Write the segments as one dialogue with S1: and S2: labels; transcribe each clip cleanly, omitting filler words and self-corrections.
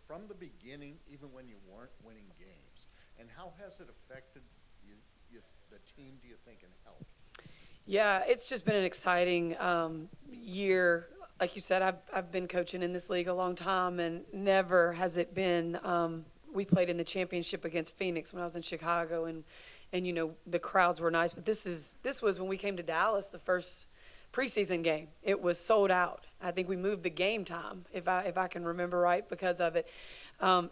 S1: from the beginning, even when you weren't winning games? And how has it affected the team, do you think, and helped?
S2: Yeah, it's just been an exciting year. Like you said, I've been coaching in this league a long time, and never has it been. We played in the championship against Phoenix when I was in Chicago, and the crowds were nice. But this was when we came to Dallas, the first preseason game. It was sold out. I think we moved the game time, if I can remember right, because of it.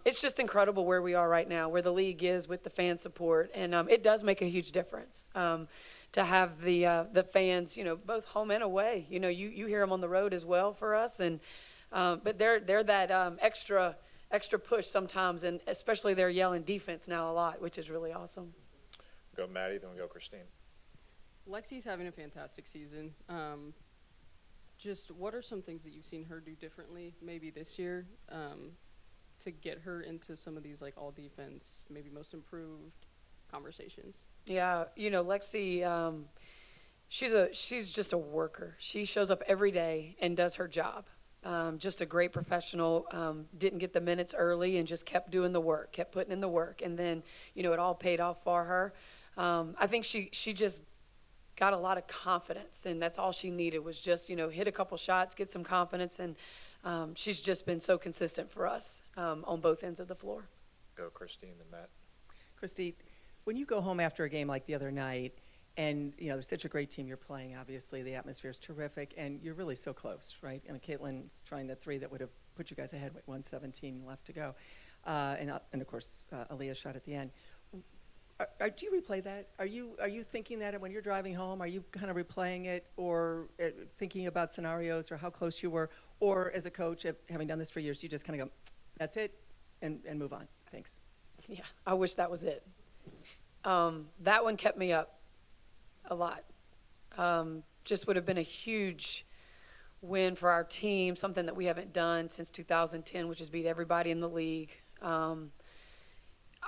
S2: It's just incredible where we are right now, where the league is with the fan support, and it does make a huge difference. To have the fans, both home and away. You hear them on the road as well for us, and but they're that extra push sometimes, and especially they're yelling defense now a lot, which is really awesome.
S3: Go Maddie, then we go Christine.
S4: Lexi's having a fantastic season. Just what are some things that you've seen her do differently maybe this year to get her into some of these like all defense, maybe most improved conversations?
S2: Yeah, Lexi, she's just a worker. She shows up every day and does her job. Just a great professional. Didn't get the minutes early and just kept doing the work, kept putting in the work, and then it all paid off for her. I think she just got a lot of confidence, and that's all she needed was just hit a couple shots, get some confidence, and she's just been so consistent for us on both ends of the floor.
S3: Go Christine and Matt.
S5: Christy, when you go home after a game like the other night, and there's such a great team you're playing, obviously the atmosphere is terrific, and you're really so close, right? And Caitlin's trying the three that would have put you guys ahead with 1:17 left to go, and of course Aaliyah's shot at the end. Do you replay that? Are you thinking that when you're driving home? Are you kind of replaying it, or thinking about scenarios, or how close you were, or as a coach, having done this for years, you just kind of go, "That's it," and move on? Thanks.
S2: Yeah, I wish that was it. That one kept me up a lot. Just would have been a huge win for our team, something that we haven't done since 2010, which is beat everybody in the league.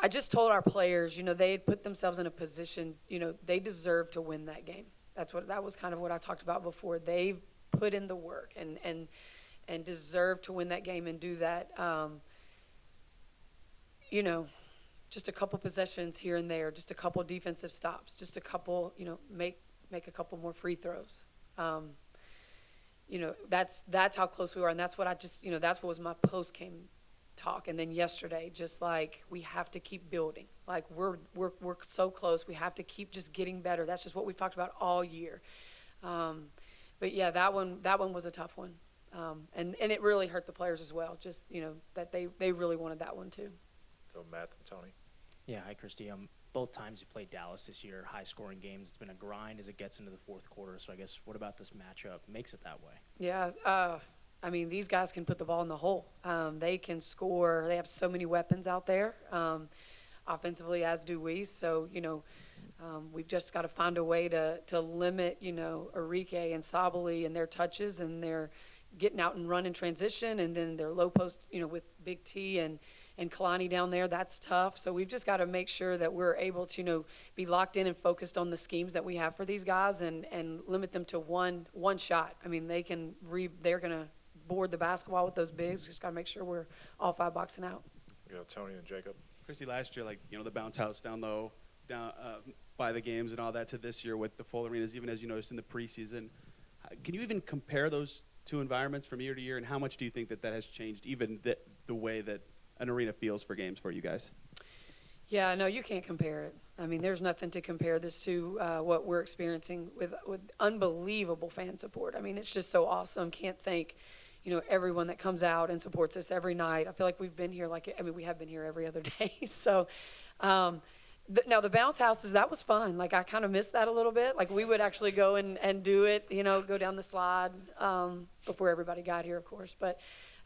S2: I just told our players, they had put themselves in a position, they deserve to win that game. That was kind of what I talked about before. They've put in the work and deserve to win that game and do that. Just a couple possessions here and there, just a couple defensive stops, just a couple, make a couple more free throws. That's how close we were, and that's what that's what was my post-game talk. And then yesterday, just like we have to keep building. Like we're so close. We have to keep just getting better. That's just what we've talked about all year. But yeah, that one was a tough one, and it really hurt the players as well. Just that they really wanted that one too.
S3: Go Matt and Tony.
S6: Yeah, hi Christy. Both times you played Dallas this year, high-scoring games. It's been a grind as it gets into the fourth quarter. So I guess what about this matchup makes it that way?
S2: Yeah, these guys can put the ball in the hole. They can score. They have so many weapons out there, offensively, as do we. So, we've just got to find a way to limit, Enrique and Sabali and their touches and their getting out and run in transition, and then their low posts, with Big T and Kalani down there. That's tough. So we've just got to make sure that we're able to, be locked in and focused on the schemes that we have for these guys and limit them to one shot. They're going to board the basketball with those bigs. We just got to make sure we're all five boxing out.
S3: Tony and Jacob.
S7: Christy, last year, the bounce house down low, down by the games and all that, to this year with the full arenas, even as you noticed in the preseason. Can you even compare those two environments from year to year, and how much do you think that has changed, even the way that an arena feels for games for you guys?
S2: Yeah, no, you can't compare it. There's nothing to compare this to what we're experiencing with unbelievable fan support. It's just so awesome. Can't thank everyone that comes out and supports us every night. I feel like we've been here we have been here every other day. So now the bounce houses, that was fun. I kind of missed that a little bit. We would actually go and do it, go down the slide before everybody got here, of course. But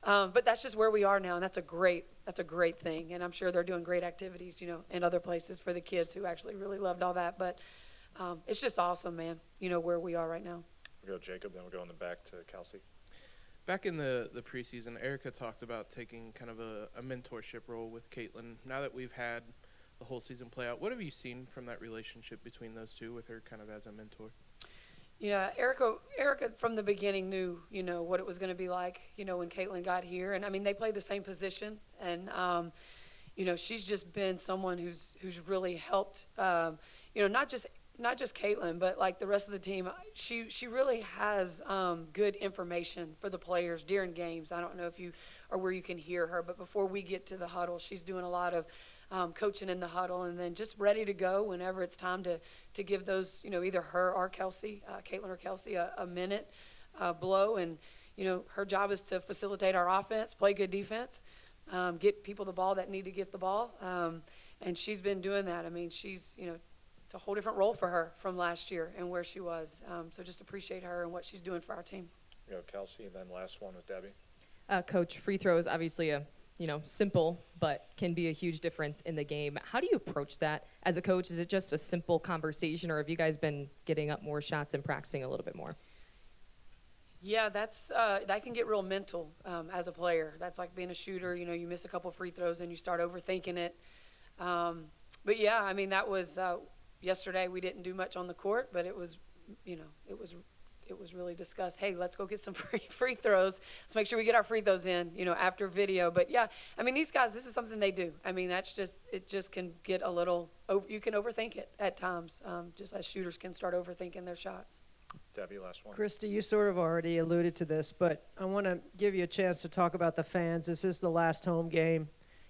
S2: that's just where we are now, and that's a great thing. And I'm sure they're doing great activities, in other places for the kids who actually really loved all that. But it's just awesome, man, where we are right now.
S3: We'll go Jacob, then we'll go in the back to Kelsey.
S8: Back in the preseason, Erica talked about taking kind of a mentorship role with Caitlin. Now that we've had the whole season play out, what have you seen from that relationship between those two with her kind of as a mentor?
S2: Erica from the beginning knew, what it was going to be like, when Caitlin got here. And I mean, they played the same position. And, she's just been someone who's really helped, not just Caitlin, but like the rest of the team. She really has good information for the players during games. I don't know if you or where you can hear her, but before we get to the huddle, she's doing a lot of coaching in the huddle, and then just ready to go whenever it's time to give those, either her or Kelsey, Caitlin or Kelsey, a minute blow. And, her job is to facilitate our offense, play good defense, get people the ball that need to get the ball. And she's been doing that. I mean, she's, it's a whole different role for her from last year and where she was. So just appreciate her and what she's doing for our team.
S3: Kelsey, and then last one with Debbie.
S9: Coach, free throw is obviously a simple, but can be a huge difference in the game. How do you approach that as a coach? Is it just a simple conversation, or have you guys been getting up more shots and practicing a little bit more?
S2: Yeah, that can get real mental as a player. That's like being a shooter. You miss a couple free throws and you start overthinking it. But yeah, I mean, that was yesterday. We didn't do much on the court, but it was really discussed. Hey, let's go get some free throws. Let's make sure we get our free throws in, after video. But yeah, I mean, these guys, this is something they do. I mean, it just can get a little, you can overthink it at times, just as shooters can start overthinking their shots.
S3: Debbie, last one.
S10: Christie, you sort of already alluded to this, but I want to give you a chance to talk about the fans. This is the last home game.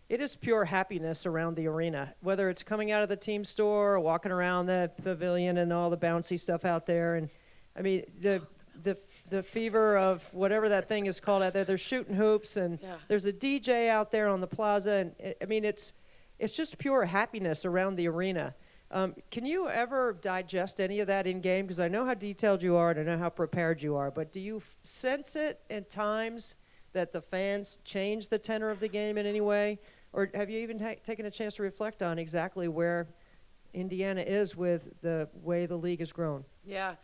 S10: It is pure happiness around the arena, whether it's coming out of the team store or walking around the pavilion and all the bouncy stuff out there. And I mean, the fever of whatever that thing is called out there, they're shooting hoops, and there's a DJ out there on the plaza. And I mean, it's just pure happiness around the arena. Can you ever digest any of that in game? Because I know how detailed you are and I know how prepared you are, but do you sense it at times that the fans change the tenor of the game in any way? Or have you even taken a chance to reflect on exactly where Indiana is with the way the league has grown?
S2: Yeah.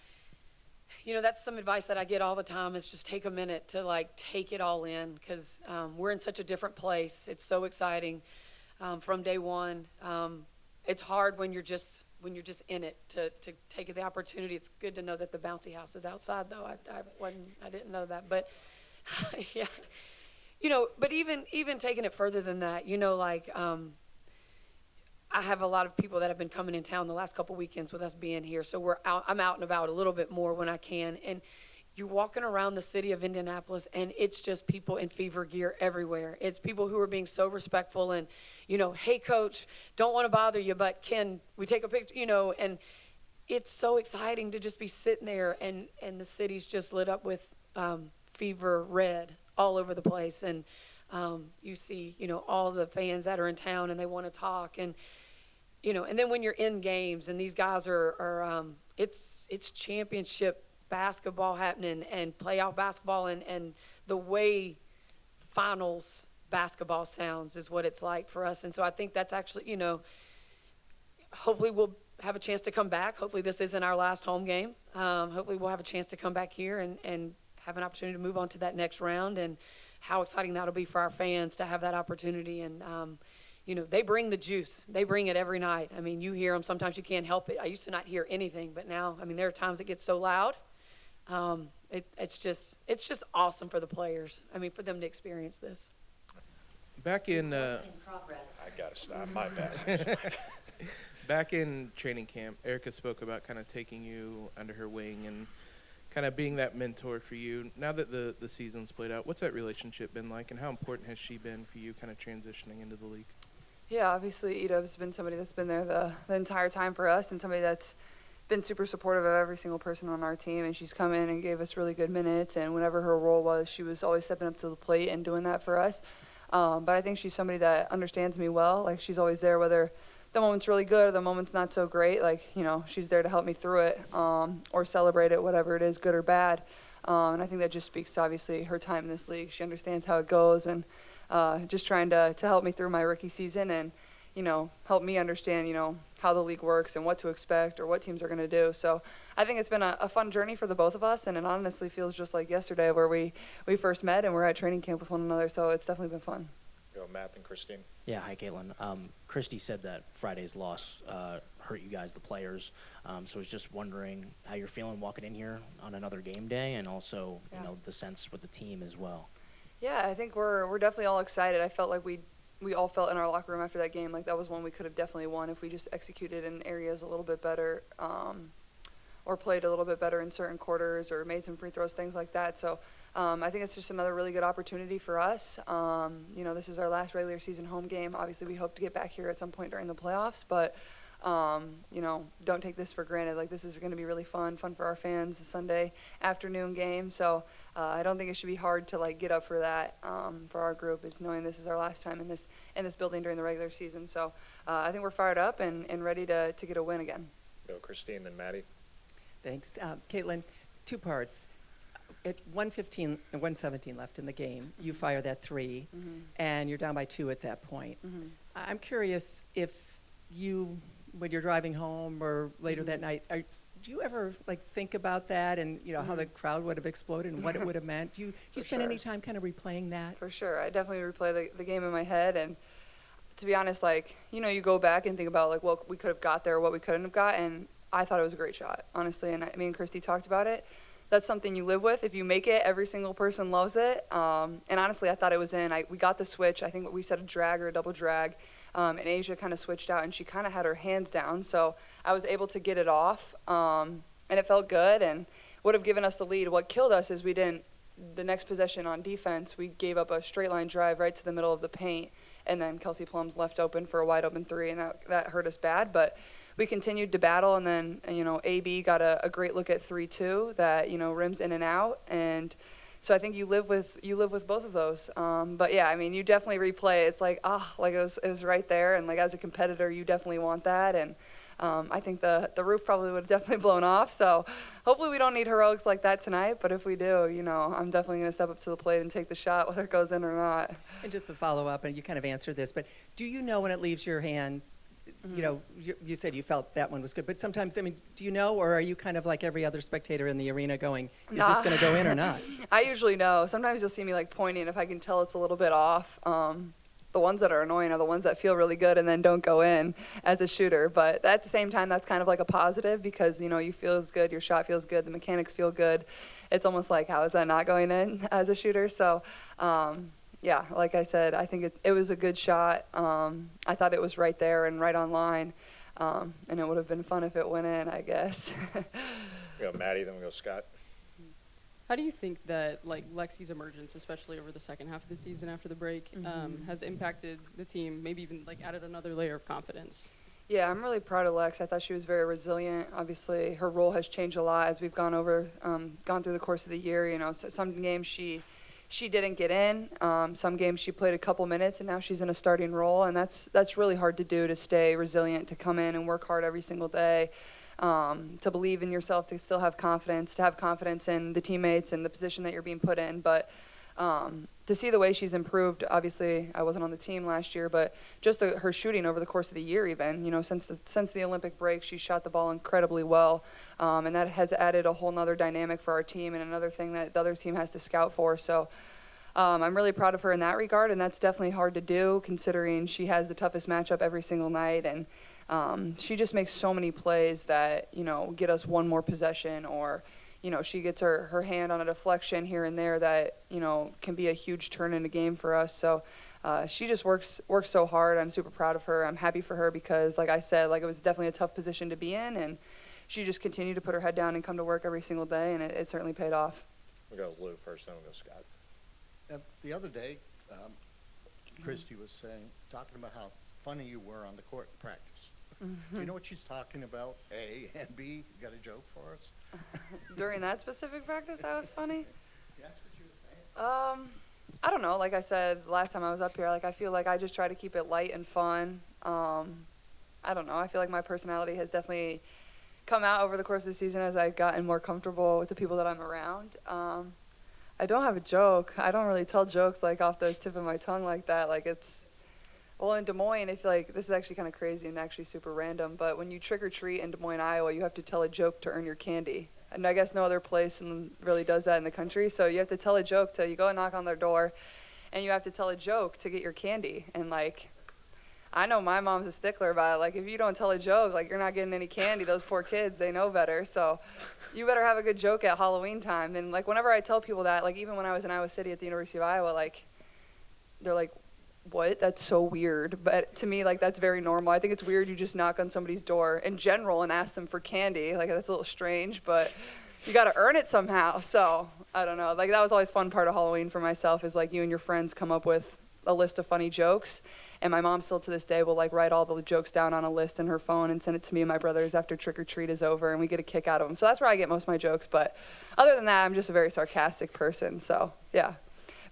S2: That's some advice that I get all the time, is just take a minute to take it all in, because we're in such a different place. It's so exciting from day one. It's hard when you're just in it to take the opportunity. It's good to know that the bouncy house is outside, though. I didn't know that, but yeah, but even taking it further than that, I have a lot of people that have been coming in town the last couple weekends with us being here, so I'm out and about a little bit more when I can, and you're walking around the city of Indianapolis, and it's just people in fever gear everywhere. It's people who are being so respectful and, hey, coach, don't want to bother you, but can we take a picture, and it's so exciting to just be sitting there, and the city's just lit up with fever red all over the place, and you see, all the fans that are in town, and they want to talk, and, and then when you're in games, and these guys are it's championship basketball happening, and playoff basketball, and the way finals basketball sounds is what it's like for us. And so I think that's actually, hopefully we'll have a chance to come back. Hopefully this isn't our last home game. Hopefully we'll have a chance to come back here and have an opportunity to move on to that next round, and how exciting that'll be for our fans to have that opportunity. And they bring the juice. They bring it every night. I mean, you hear them. Sometimes you can't help it. I used to not hear anything, but now, I mean, there are times it gets so loud. It's just awesome for the players. I mean, for them to experience this.
S8: Back in
S3: I gotta stop. My bad.
S8: back in training camp, Erica spoke about kind of taking you under her wing and kind of being that mentor for you. Now that the season's played out, what's that relationship been like, and how important has she been for you kind of transitioning into the league?
S11: Yeah, obviously Ida's been somebody that's been there the entire time for us, and somebody that's been super supportive of every single person on our team, and she's come in and gave us really good minutes, and whatever her role was, she was always stepping up to the plate and doing that for us. But I think she's somebody that understands me well. Like, she's always there, whether the moment's really good or the moment's not so great. Like, she's there to help me through it, or celebrate it, whatever it is, good or bad. And I think that just speaks to, obviously, her time in this league. She understands how it goes, and just trying to help me through my rookie season, and help me understand, how the league works and what to expect or what teams are going to do. So I think it's been a fun journey for the both of us, and it honestly feels just like yesterday where we first met and we're at training camp with one another. So it's definitely been fun.
S3: Go, Matt and Christine.
S6: Yeah, hi, Caitlin. Christie said that Friday's loss hurt you guys, the players. So I was just wondering how you're feeling walking in here on another game day, and also,
S11: Yeah.
S6: you know, the sense with the team as well.
S11: Yeah, I think we're definitely all excited. I felt like we all felt in our locker room after that game like that was one we could have definitely won if we just executed in areas a little bit better, or played a little bit better in certain quarters, or made some free throws, things like that. So I think it's just another really good opportunity for us. You know, this is our last regular season home game. Obviously, we hope to get back here at some point during the playoffs, but you know, don't take this for granted. Like, this is going to be really fun for our fans, a Sunday afternoon game. So I don't think it should be hard to like get up for that for our group, is knowing this is our last time in this building during the regular season. So I think we're fired up and ready to get a win again.
S3: Go Christine, then Maddie.
S5: Thanks. Caitlin, two parts. At 1:15 and 1:17 left in the game, you fire that three, and you're down by 2 at that point. I'm curious if you, when you're driving home or later that night, do you ever like think about that and, you know, how the crowd would have exploded and what it would have meant? Do you spend any time kind of replaying that?
S11: For sure. I definitely replay the game in my head. And to be honest, like, you know, you go back and think about like what we could have got there, what we couldn't have got. And I thought it was a great shot, honestly. And me and Christy talked about it. That's something you live with. If you make it, every single person loves it. And honestly, I thought it was in. We got the switch. I think we said a drag or a double drag. And Asia kind of switched out, and she kind of had her hands down. So I was able to get it off, and it felt good and would have given us the lead. What killed us is the next possession on defense, we gave up a straight line drive right to the middle of the paint, and then Kelsey Plum's left open for a wide open three, and that hurt us bad. But we continued to battle, and then, you know, AB got a great look at 3-2 that, you know, rims in and out. And so I think you live with both of those. But yeah, I mean, you definitely replay it. It's like, like it was right there. And like, as a competitor, you definitely want that. And I think the roof probably would have definitely blown off. So hopefully we don't need heroics like that tonight. But if we do, you know, I'm definitely going to step up to the plate and take the shot, whether it goes in or not.
S5: And just to follow up, and you kind of answered this, but do you know when it leaves your hands? You know, you said you felt that one was good, but sometimes, I mean, do you know, or are you kind of like every other spectator in the arena going, is this going to go in or not?
S11: I usually know. Sometimes you'll see me like pointing if I can tell it's a little bit off. The ones that are annoying are the ones that feel really good and then don't go in as a shooter. But at the same time, that's kind of like a positive because, you know, you feel good, your shot feels good, the mechanics feel good. It's almost like, how is that not going in as a shooter? So, yeah, like I said, I think it was a good shot. I thought it was right there and right on line. And it would have been fun if it went in, I guess.
S3: We go Maddie, then we go Scott.
S4: How do you think that like Lexi's emergence, especially over the second half of the season after the break, has impacted the team, maybe even like added another layer of confidence?
S11: Yeah, I'm really proud of Lex. I thought she was very resilient. Obviously, her role has changed a lot as we've gone through the course of the year. You know, so some games she didn't get in. Some games she played a couple minutes, and now she's in a starting role, and that's really hard to do, to stay resilient, to come in and work hard every single day, to believe in yourself, to still have confidence, to have confidence in the teammates and the position that you're being put in. But to see the way she's improved, obviously I wasn't on the team last year, but just her shooting over the course of the year, even, you know, since the Olympic break, she shot the ball incredibly well, and that has added a whole nother dynamic for our team and another thing that the other team has to scout for. So I'm really proud of her in that regard, and that's definitely hard to do considering she has the toughest matchup every single night, and she just makes so many plays that, you know, get us one more possession, or, you know, she gets her hand on a deflection here and there that, you know, can be a huge turn in a game for us. So she just works so hard. I'm super proud of her. I'm happy for her because, like I said, like, it was definitely a tough position to be in, and she just continued to put her head down and come to work every single day, and it certainly paid off.
S3: We go Lou first, then we'll go Scott.
S1: The other day, Christy was talking about how funny you were on the court in practice. Do you know what she's talking about? A and B, you got a joke for us?
S11: During that specific practice, that was funny.
S1: Yeah, that's what she was saying.
S11: I don't know. Like I said last time I was up here, like, I feel like I just try to keep it light and fun. I don't know. I feel like my personality has definitely come out over the course of the season as I've gotten more comfortable with the people that I'm around. I don't have a joke. I don't really tell jokes like off the tip of my tongue like that. Like, well, in Des Moines, if like, this is actually kind of crazy and actually super random, but when you trick or treat in Des Moines, Iowa, you have to tell a joke to earn your candy. And I guess no other place really does that in the country. So you have to tell a joke you go and knock on their door, and you have to tell a joke to get your candy. And, like, I know my mom's a stickler about it. Like, if you don't tell a joke, like, you're not getting any candy. Those poor kids, they know better. So you better have a good joke at Halloween time. And, like, whenever I tell people that, like, even when I was in Iowa City at the University of Iowa, like, they're like, what? That's so weird. But to me, like, that's very normal. I think it's weird you just knock on somebody's door in general and ask them for candy. Like, that's a little strange, but you got to earn it somehow. So I don't know. Like, that was always fun part of Halloween for myself, is like you and your friends come up with a list of funny jokes. And my mom still to this day will, like, write all the jokes down on a list in her phone and send it to me and my brothers after trick or treat is over, and we get a kick out of them. So that's where I get most of my jokes. But other than that, I'm just a very sarcastic person. So yeah,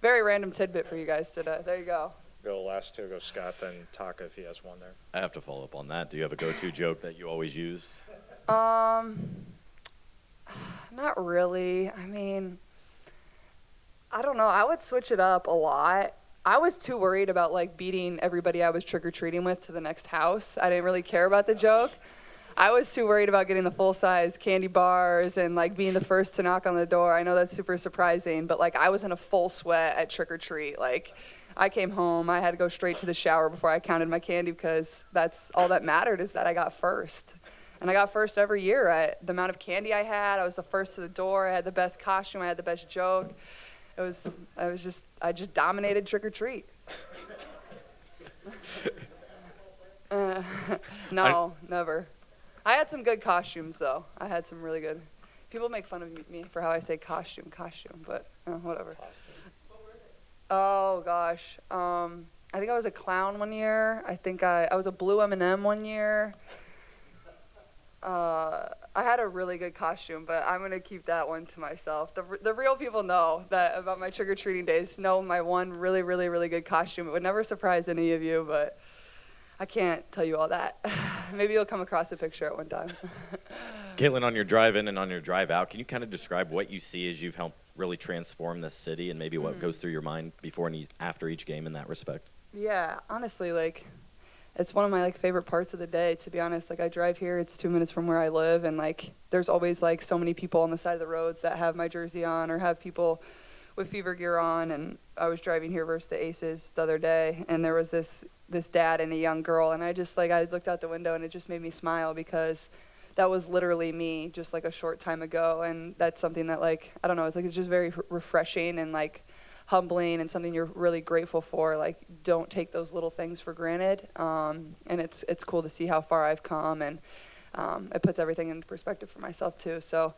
S11: very random tidbit for you guys today. There you go.
S3: Go last two, go Scott, then Taka if he has one there.
S12: I have to follow up on that. Do you have a go-to joke that you always used?
S11: Not really. I mean, I don't know. I would switch it up a lot. I was too worried about, like, beating everybody I was trick-or-treating with to the next house. I didn't really care about the joke. I was too worried about getting the full-size candy bars and, like, being the first to knock on the door. I know that's super surprising, but, like, I was in a full sweat at trick-or-treat. Like, I came home, I had to go straight to the shower before I counted my candy, because that's all that mattered, is that I got first. And I got first every year. The amount of candy I had, I was the first to the door. I had the best costume. I had the best joke. I just dominated trick or treat. No, never. I had some good costumes though. I had some really good. People make fun of me for how I say costume, but whatever. Oh gosh. I think I was a clown one year. I think I was a blue M&M one year. I had a really good costume, but I'm going to keep that one to myself. The real people know that about my trick-or-treating days, know my one really, really, really good costume. It would never surprise any of you, but I can't tell you all that. Maybe you'll come across a picture at one time.
S12: Caitlin, on your drive in and on your drive out, can you kind of describe what you see as you've helped really transform this city, and maybe what goes through your mind before and after each game in that respect?
S11: Yeah, honestly, like, it's one of my, like, favorite parts of the day, to be honest. Like, I drive here, it's 2 minutes from where I live, and, like, there's always, like, so many people on the side of the roads that have my jersey on or have people with Fever gear on. And I was driving here versus the Aces the other day, and there was this dad and a young girl, and I looked out the window, and it just made me smile, because that was literally me just, like, a short time ago. And that's something that, like, I don't know, it's just very refreshing and, like, humbling, and something you're really grateful for. Like, don't take those little things for granted. And it's cool to see how far I've come, and it puts everything into perspective for myself too. So,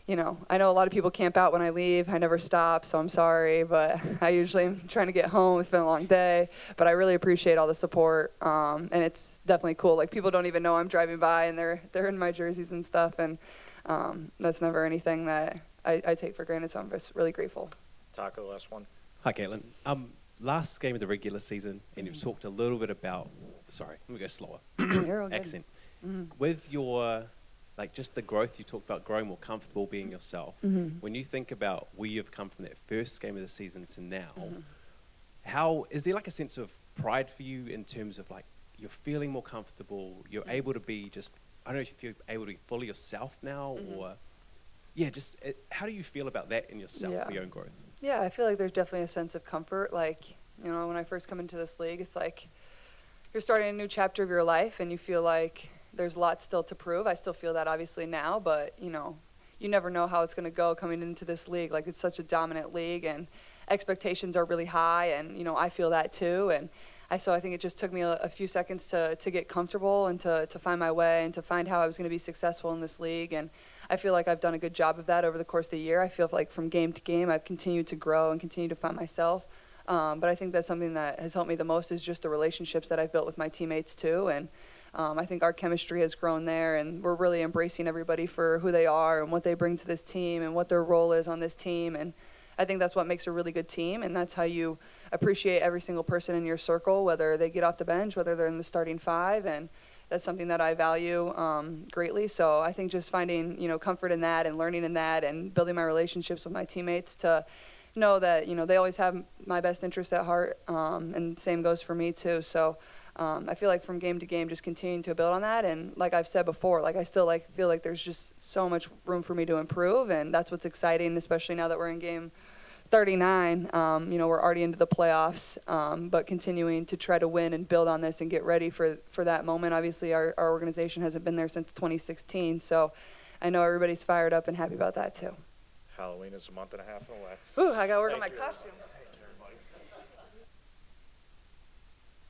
S11: I know a lot of people camp out when I leave. I never stop, so I'm sorry, but I usually am trying to get home. It's been a long day, but I really appreciate all the support. And it's definitely cool. Like, people don't even know I'm driving by, and they're in my jerseys and stuff, and that's never anything that I take for granted. So I'm just really grateful.
S3: Taka, last one.
S13: Hi, Caitlin. Last game of the regular season, and you've talked a little bit about, sorry, let me go slower.
S11: You're all good.
S13: Accent. With your, like, just the growth, you talked about growing more comfortable being yourself. When you think about where you've come from that first game of the season to now, how, is there like a sense of pride for you in terms of, like, you're feeling more comfortable, you're able to be just, I don't know if you're able to be fully yourself now, or, yeah, just, how do you feel about that in yourself for your own growth?
S11: Yeah, I feel like there's definitely a sense of comfort. Like, when I first come into this league, it's like you're starting a new chapter of your life, and you feel like there's a lot still to prove. I still feel that obviously now, but, you never know how it's going to go coming into this league. Like, it's such a dominant league, and expectations are really high, and, I feel that too. And so I think it just took me a few seconds to get comfortable and to find my way and to find how I was going to be successful in this league. And I feel like I've done a good job of that over the course of the year. I feel like from game to game, I've continued to grow and continue to find myself. But I think that's something that has helped me the most, is just the relationships that I've built with my teammates too. And I think our chemistry has grown there, and we're really embracing everybody for who they are and what they bring to this team and what their role is on this team. And I think that's what makes a really good team, and that's how you appreciate every single person in your circle, whether they get off the bench, whether they're in the starting five. And that's something that I value greatly. So I think just finding, comfort in that and learning in that and building my relationships with my teammates to know that, they always have my best interests at heart, and same goes for me too. So I feel like from game to game, just continuing to build on that. And like I've said before, like, I still feel like there's just so much room for me to improve, and that's what's exciting, especially now that we're in game 39. We're already into the playoffs, but continuing to try to win and build on this and get ready for that moment. Obviously, our organization hasn't been there since 2016, so I know everybody's fired up and happy about that too.
S3: Halloween is a month and a half away.
S11: Ooh, I got to work on my
S3: Thank you.
S11: costume.